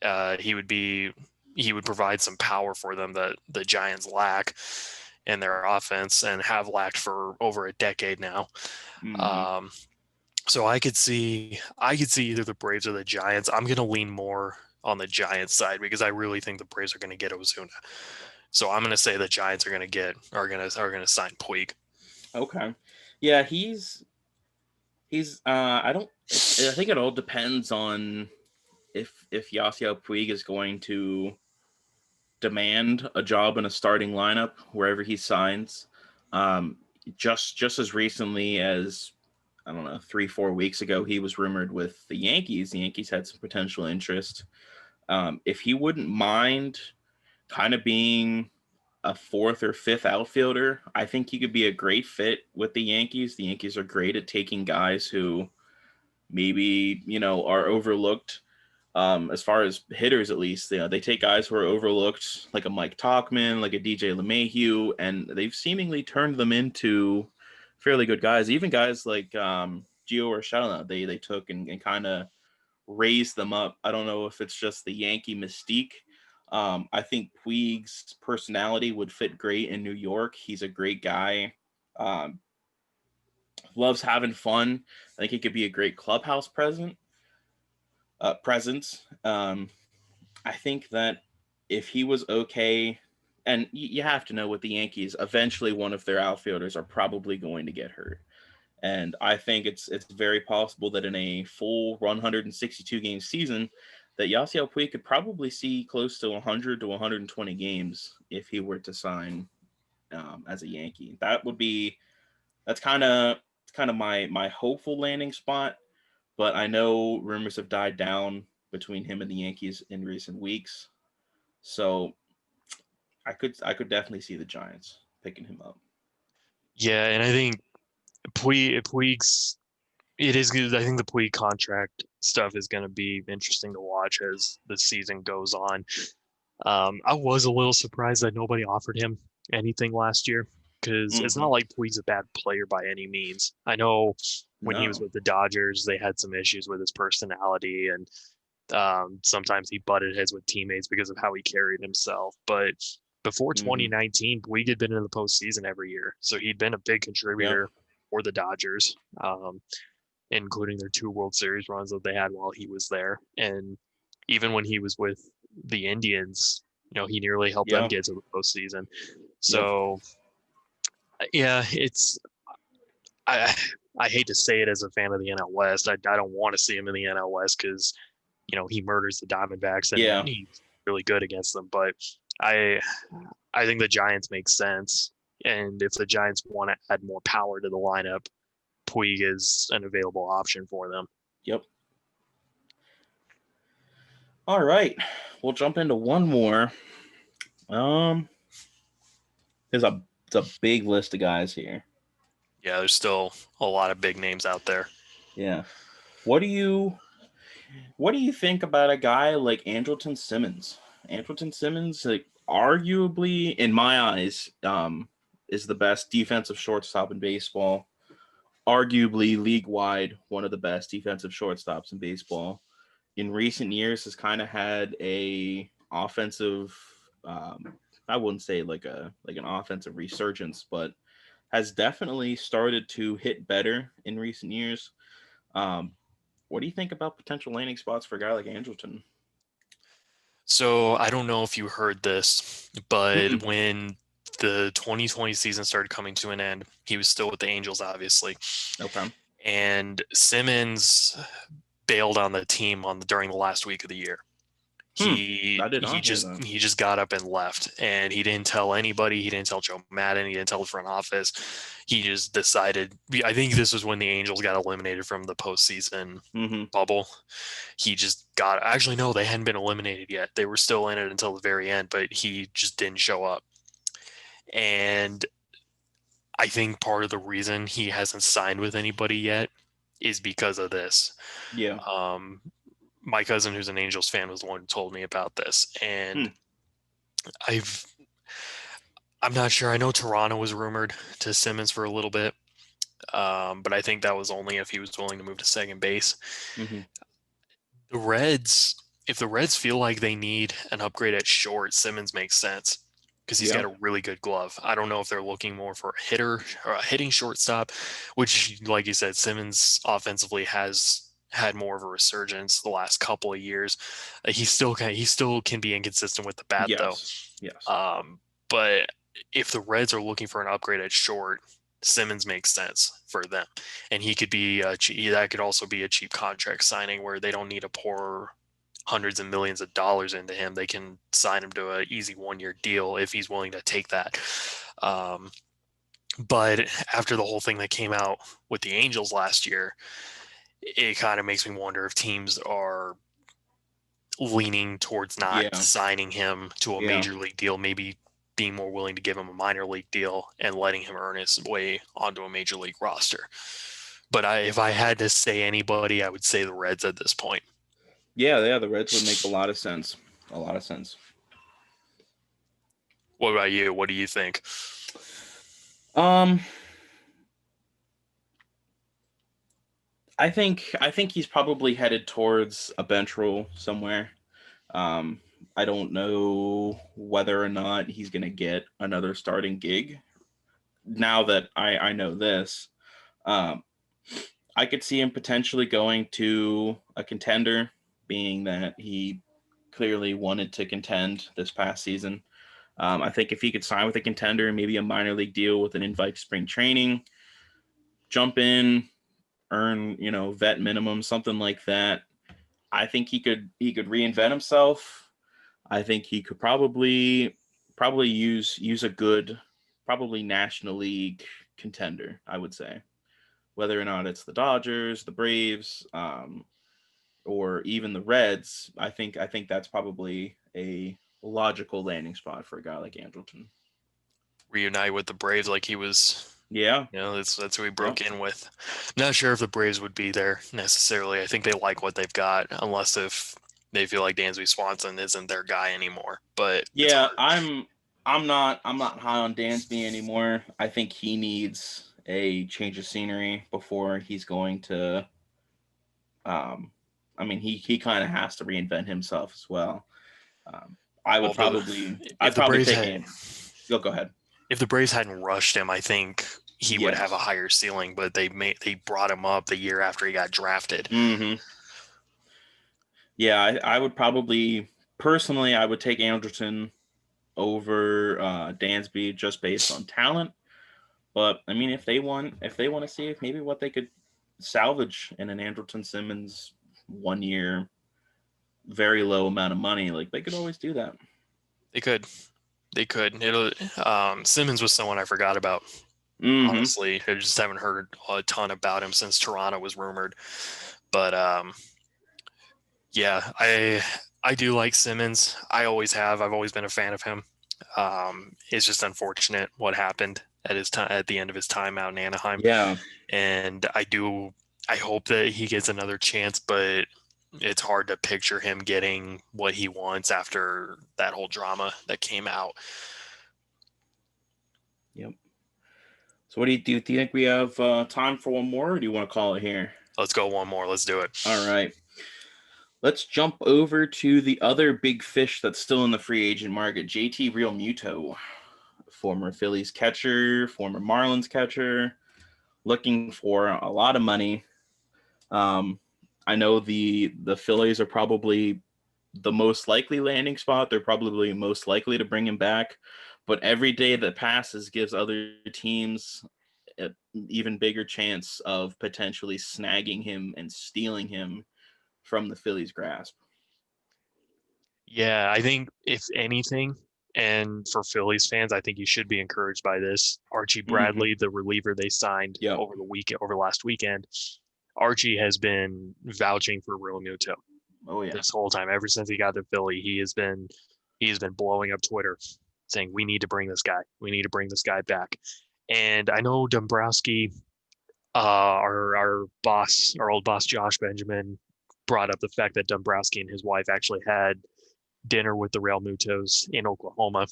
Uh, he would be he would provide some power for them that the Giants lack in their offense and have lacked for over a decade now. Mm-hmm. Um, so I could see either the Braves or the Giants. I'm going to lean more on the Giants side because I really think the Braves are going to get Ozuna. So I'm going to say the Giants are going to sign Puig. Okay. Yeah, he's I don't I think it all depends on if Yasiel Puig is going to demand a job in a starting lineup wherever he signs. Um, just as recently as, I don't know, 3 4 weeks ago, he was rumored with the Yankees. The Yankees had some potential interest. If he wouldn't mind kind of being a fourth or fifth outfielder, I think he could be a great fit with the Yankees. The Yankees are great at taking guys who maybe are overlooked. As far as hitters, at least, they take guys who are overlooked, like a Mike Talkman, like a DJ LeMahieu, and they've seemingly turned them into fairly good guys. Even guys like Gio Urshela, they took and kind of raised them up. I don't know if it's just the Yankee mystique. I think Puig's personality would fit great in New York. He's a great guy. Um, Loves having fun. I think he could be a great clubhouse presence. I think that if he was okay, and you have to know with the Yankees, eventually one of their outfielders are probably going to get hurt. And I think it's very possible that in a full 162 game season, that Yasiel Puig could probably see close to 100 to 120 games if he were to sign as a Yankee. That's kind of my hopeful landing spot. But I know rumors have died down between him and the Yankees in recent weeks. So I could definitely see the Giants picking him up. Yeah, and I think Puig's it is good. I think the Puig contract stuff is going to be interesting to watch as the season goes on. I was a little surprised that nobody offered him anything last year because it's Mm-hmm. not like Puig's a bad player by any means. I know when he was No. with the Dodgers, they had some issues with his personality, and sometimes he butted heads with teammates because of how he carried himself. But before Mm-hmm. 2019, Puig had been in the postseason every year, so he'd been a big Yep. contributor for the Dodgers, including their two World Series runs that they had while he was there. And even when he was with the Indians, he nearly helped them Yep. get to the postseason. Yep. So yeah, I I hate to say it as a fan of the NL West. I don't want to see him in the NL West because he murders the Diamondbacks and Yeah. really good against them. But I I think the Giants make sense. And if the Giants want to add more power to the lineup, Puig is an available option for them. Yep. All right. We'll jump into one more. Um, it's a big list of guys here. Yeah, there's still a lot of big names out there. Yeah. What do you think about a guy like Andrelton Simmons? Andrelton Simmons, like arguably in my eyes, is the best defensive shortstop in baseball. Arguably league wide, one of the best defensive shortstops in baseball. In recent years, has kind of had a offensive. I wouldn't say like an offensive resurgence, but has definitely started to hit better in recent years. Um, what do you think about potential landing spots for a guy like Andrelton? So I don't know if you heard this, but Mm-mm. when the 2020 season started coming to an end, he was still with the Angels, obviously. Okay. And Simmons bailed on the team during the last week of the year. Hmm. He I did he not hear just that. he just got up and left, and he didn't tell anybody. He didn't tell Joe Madden. He didn't tell the front office. He just decided. I think this was when the Angels got eliminated from the postseason Mm-hmm. bubble. He just got actually no, they hadn't been eliminated yet. They were still in it until the very end, but he just didn't show up. And I think part of the reason he hasn't signed with anybody yet is because of this. Yeah. Um, my cousin, who's an Angels fan, was the one who told me about this, Hmm. and I've I'm not sure. I know Toronto was rumored to Simmons for a little bit, but I think that was only if he was willing to move to second base. Mm-hmm. The Reds, if the Reds feel like they need an upgrade at short, Simmons makes sense because he's Yeah. got a really good glove. I don't know if they're looking more for a hitter or a hitting shortstop, which, like you said, Simmons offensively has had more of a resurgence the last couple of years. He still can be inconsistent with the bat though. Yes. Yes. But if the Reds are looking for an upgrade at short, Simmons makes sense for them, and he could be that could also be a cheap contract signing where they don't need to pour hundreds of millions of dollars into him. They can sign him to an easy 1 year deal if he's willing to take that. Um, but after the whole thing that came out with the Angels last year, it kind of makes me wonder if teams are leaning towards not Yeah. signing him to a Yeah. major league deal, maybe being more willing to give him a minor league deal and letting him earn his way onto a major league roster. But if I had to say anybody, I would say the Reds at this point. Yeah. Yeah. The Reds would make a lot of sense. A lot of sense. What about you? What do you think? Um, I think he's probably headed towards a bench role somewhere. Um, I don't know whether or not he's going to get another starting gig. Now that I know this, um, I could see him potentially going to a contender, being that he clearly wanted to contend this past season. I think if he could sign with a contender, maybe a minor league deal with an invite to spring training, jump in, earn vet minimum, something like that. I think he could reinvent himself. I think he could probably use a good, probably National League contender. I would say, whether or not it's the Dodgers, the Braves, or even the Reds. I think that's probably a logical landing spot for a guy like Andrelton. Reunite with the Braves like he was, Yeah. that's who he Yep. broke in with. Not sure if the Braves would be there necessarily. I think they like what they've got, unless if they feel like Dansby Swanson isn't their guy anymore. But it's Yeah, hard. I'm not high on Dansby anymore. I think he needs a change of scenery before he's going to um he kind of has to reinvent himself as well. Um I Well, would if the probably if I'd the probably Braves take had him. Go ahead. if the Braves hadn't rushed him, I think he would have a Yes. higher ceiling. But they brought him up the year after he got drafted. Mhm. Yeah, I would probably personally I would take Anderson over Dansby just based on talent. But I mean, if they want to see if maybe what they could salvage in an Andrelton Simmons 1 year very low amount of money. Like they could always do that. They could. They could. It'll Simmons was someone I forgot about, Mm-hmm. honestly. I just haven't heard a ton about him since Toronto was rumored. But yeah, I do like Simmons. I always have. I've always been a fan of him. It's just unfortunate what happened at his time at the end of his time out in Anaheim. Yeah. And I hope that he gets another chance, but it's hard to picture him getting what he wants after that whole drama that came out. Yep. So what do you think we have time for one more, or do you want to call it here? Let's go one more. Let's do it. All right. Let's jump over to the other big fish that's still in the free agent market, JT Realmuto, former Phillies catcher, former Marlins catcher, looking for a lot of money. Um, I know the Phillies are probably the most likely landing spot. They're probably most likely to bring him back, but every day that passes gives other teams an even bigger chance of potentially snagging him and stealing him from the Phillies' grasp. Yeah, I think if anything, and for Phillies fans, I think you should be encouraged by this. Archie Mm-hmm. Bradley, the reliever they signed Yep. over last weekend, Archie has been vouching for Realmuto Oh yeah. this whole time. Ever since he got to Philly, he has been blowing up Twitter saying we need to bring this guy. We need to bring this guy back. And I know Dombrowski, our boss, our old boss Josh Benjamin, brought up the fact that Dombrowski and his wife actually had dinner with the Real Mutos in Oklahoma,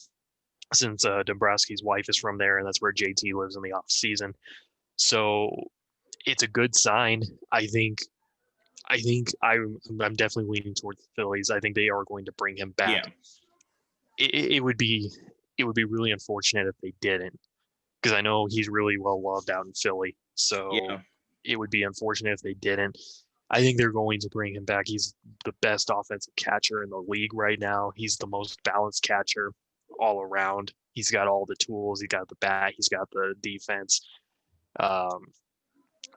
since Dombrowski's wife is from there, and that's where JT lives in the off season. So it's a good sign. I think. I'm definitely leaning towards the Phillies. I think they are going to bring him back. Yeah. It would be really unfortunate if they didn't, because I know he's really well loved out in Philly. So Yeah. it would be unfortunate if they didn't. I think they're going to bring him back. He's the best offensive catcher in the league right now. He's the most balanced catcher all around. He's got all the tools. He got the bat. He's got the defense. Um,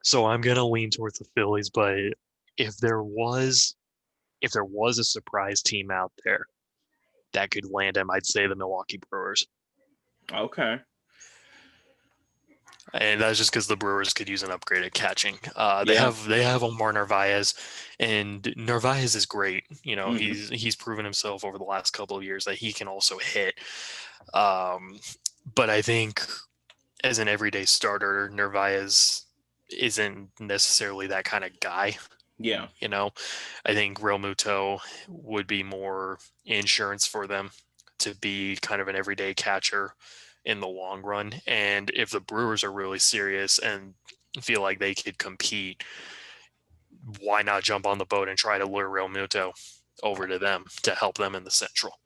so I'm gonna lean towards the Phillies. But if there was if there was a surprise team out there that could land him, I'd say the Milwaukee Brewers. Okay. And that's just because the Brewers could use an upgrade at catching. They Yeah. have Omar Narvaez, and Narvaez is great. Mm-hmm. He's proven himself over the last couple of years that he can also hit. Um, but I think as an everyday starter, Narvaez isn't necessarily that kind of guy. Yeah. You know, I think Real Muto would be more insurance for them to be kind of an everyday catcher in the long run. And if the Brewers are really serious and feel like they could compete, why not jump on the boat and try to lure Real Muto over to them to help them in the Central?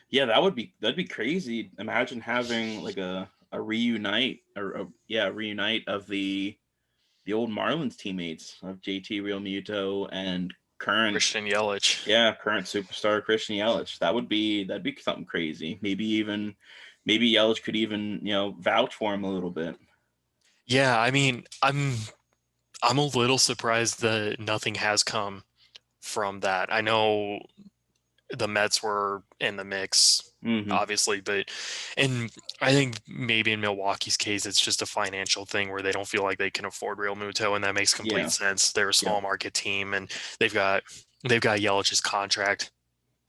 Yeah, that'd be crazy. Imagine having like a reunite or a reunite of the old Marlins teammates of JT Realmuto and current Christian Yelich. current superstar Christian Yelich. That'd be something crazy. Maybe Yelich could even, vouch for him a little bit. Yeah, I mean, I'm a little surprised that nothing has come from that. I know the Mets were in the mix, Mm-hmm. obviously, and I think maybe in Milwaukee's case, it's just a financial thing where they don't feel like they can afford Real Muto, and that makes complete Yeah. sense. They're a Yep. small market team, and they've got Yelich's contract,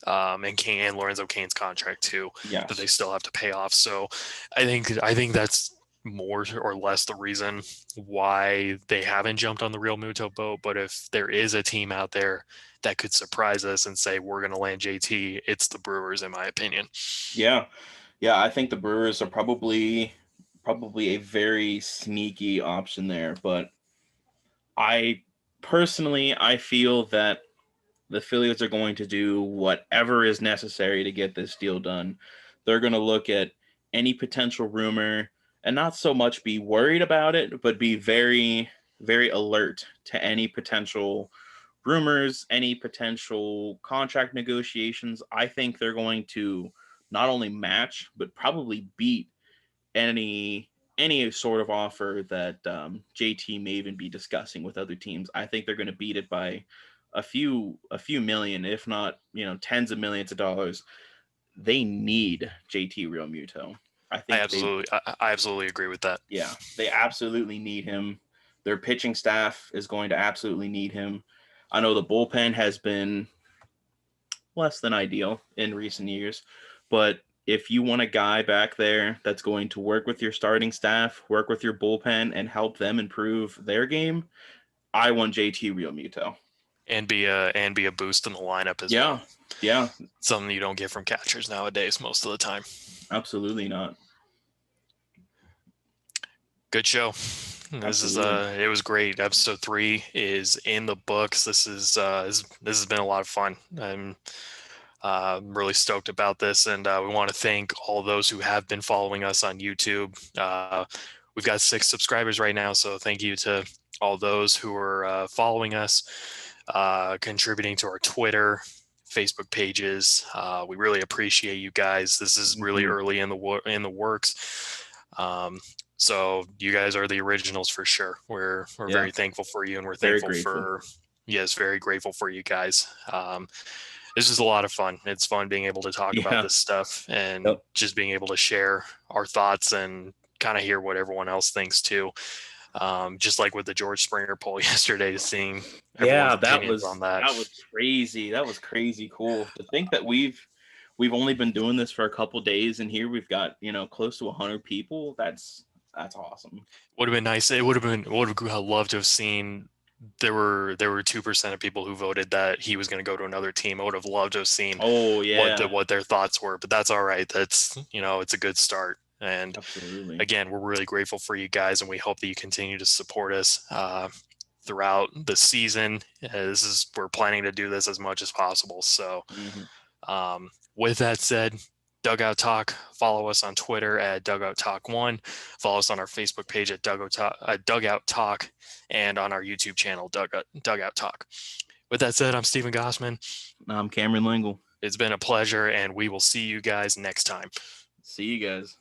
and Kane and Lorenzo Kane's contract too, that they Yes. still have to pay off. So I think that's more or less the reason why they haven't jumped on the Real Muto boat. But if there is a team out there that could surprise us and say we're going to land JT, it's the Brewers, in my opinion. Yeah. Yeah, I think the Brewers are probably a very sneaky option there, but I I feel that the Phillies are going to do whatever is necessary to get this deal done. They're going to look at any potential rumor and not so much be worried about it, but be very, very alert to any potential rumors, any potential contract negotiations. I think they're going to not only match, but probably beat any sort of offer that JT may even be discussing with other teams. I think they're going to beat it by a few million, if not, tens of millions of dollars. They need JT Realmuto. I think I absolutely agree with that. yeah, they absolutely need him. Their pitching staff is going to absolutely need him. I know the bullpen has been less than ideal in recent years, but if you want a guy back there that's going to work with your starting staff, work with your bullpen, and help them improve their game, I want JT Realmuto. And be a boost in the lineup as well. Yeah, yeah, Something you don't get from catchers nowadays most of the time. absolutely not. Good show. This is Absolutely. it was great. Episode 3 is in the books. This has been a lot of fun. I'm really stoked about this, and we want to thank all those who have been following us on YouTube. We've got 6 subscribers right now, so thank you to all those who are following us, contributing to our Twitter, Facebook pages. We really appreciate you guys. This is really Mhm. early in the works. So you guys are the originals for sure. We're Yeah, very thankful for you, and we're very thankful grateful. for yes, very grateful for you guys. This is a lot of fun. It's fun being able to talk about Yeah. this stuff and Yep. just being able to share our thoughts and kind of hear what everyone else thinks too. Just like with the George Springer poll yesterday, seeing everyone's Yeah, opinions on that. that was crazy. That was crazy cool to think that we've only been doing this for a couple days, and here we've got close to 100 people. That's awesome. Would have been nice. It would have loved to have seen. There were 2% of people who voted that he was going to go to another team. I would have loved to have seen Oh yeah, what their thoughts were, but that's all right. That's it's a good start. And absolutely. again, we're really grateful for you guys, and we hope that you continue to support us throughout the season. We're planning to do this as much as possible. So, Hmm. with that said, Dugout Talk. Follow us on Twitter at Dugout Talk One. Follow us on our Facebook page at Dugout Talk, and on our YouTube channel Dugout Talk. With that said, I'm Stephen Gossman. I'm Cameron Lingle. It's been a pleasure, and we will see you guys next time. See you guys.